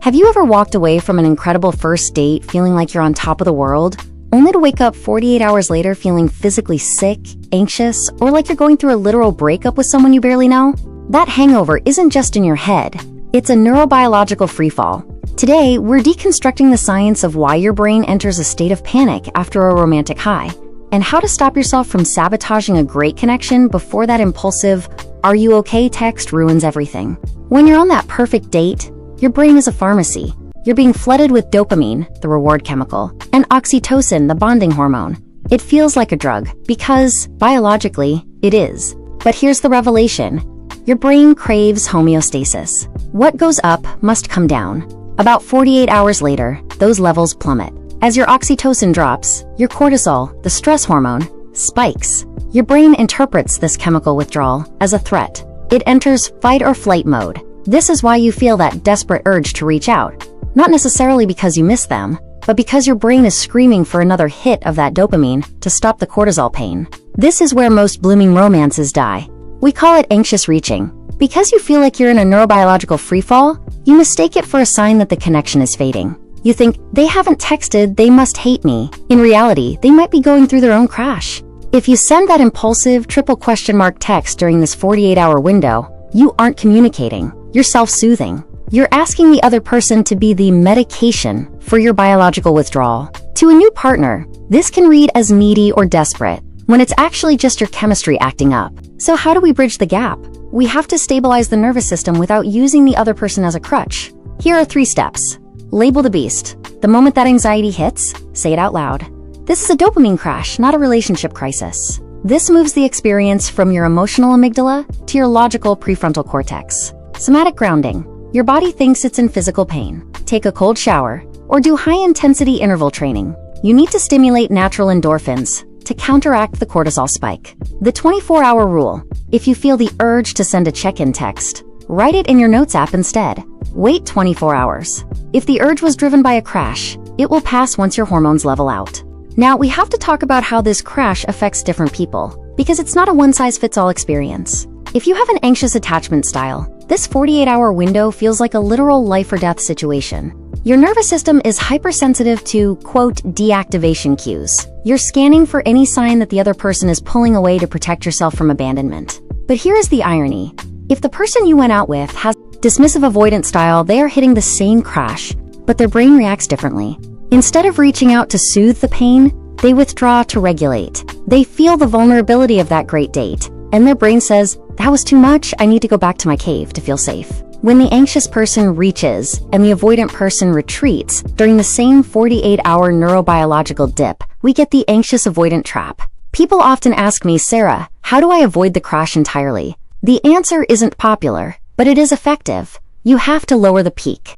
Have you ever walked away from an incredible first date feeling like you're on top of the world, only to wake up 48 hours later feeling physically sick, anxious, or like you're going through a literal breakup with someone you barely know? That hangover isn't just in your head. It's a neurobiological freefall. Today, we're deconstructing the science of why your brain enters a state of panic after a romantic high, and how to stop yourself from sabotaging a great connection before that impulsive, "Are you okay?" text ruins everything. When you're on that perfect date, your brain is a pharmacy. You're being flooded with dopamine, the reward chemical, and oxytocin, the bonding hormone. It feels like a drug, because, biologically, it is. But here's the revelation. Your brain craves homeostasis. What goes up must come down. About 48 hours later, those levels plummet. As your oxytocin drops, your cortisol, the stress hormone, spikes. Your brain interprets this chemical withdrawal as a threat. It enters fight or flight mode. This is why you feel that desperate urge to reach out. Not necessarily because you miss them, but because your brain is screaming for another hit of that dopamine to stop the cortisol pain. This is where most blooming romances die. We call it anxious reaching. Because you feel like you're in a neurobiological freefall, you mistake it for a sign that the connection is fading. You think, they haven't texted, they must hate me. In reality, they might be going through their own crash. If you send that impulsive triple question mark text during this 48-hour window, you aren't communicating. You're self-soothing. You're asking the other person to be the medication for your biological withdrawal. To a new partner, this can read as needy or desperate, when it's actually just your chemistry acting up. So how do we bridge the gap? We have to stabilize the nervous system without using the other person as a crutch. Here are 3 steps. Label the beast. The moment that anxiety hits, say it out loud. This is a dopamine crash, not a relationship crisis. This moves the experience from your emotional amygdala to your logical prefrontal cortex. Somatic grounding. Your body thinks it's in physical pain. Take a cold shower or do high-intensity interval training. You need to stimulate natural endorphins to counteract the cortisol spike. The 24-hour rule. If you feel the urge to send a check-in text, write it in your notes app instead. Wait 24 hours. If the urge was driven by a crash, it will pass once your hormones level out. Now, we have to talk about how this crash affects different people, because it's not a one-size-fits-all experience. If you have an anxious attachment style, this 48-hour window feels like a literal life-or-death situation. Your nervous system is hypersensitive to, quote, deactivation cues. You're scanning for any sign that the other person is pulling away to protect yourself from abandonment. But here is the irony. If the person you went out with has dismissive avoidant style, they are hitting the same crash, but their brain reacts differently. Instead of reaching out to soothe the pain, they withdraw to regulate. They feel the vulnerability of that great date, and their brain says, "That was too much, I need to go back to my cave to feel safe." When the anxious person reaches and the avoidant person retreats during the same 48-hour neurobiological dip, we get the anxious avoidant trap. People often ask me, "Sarah, how do I avoid the crash entirely?" The answer isn't popular, but it is effective. You have to lower the peak.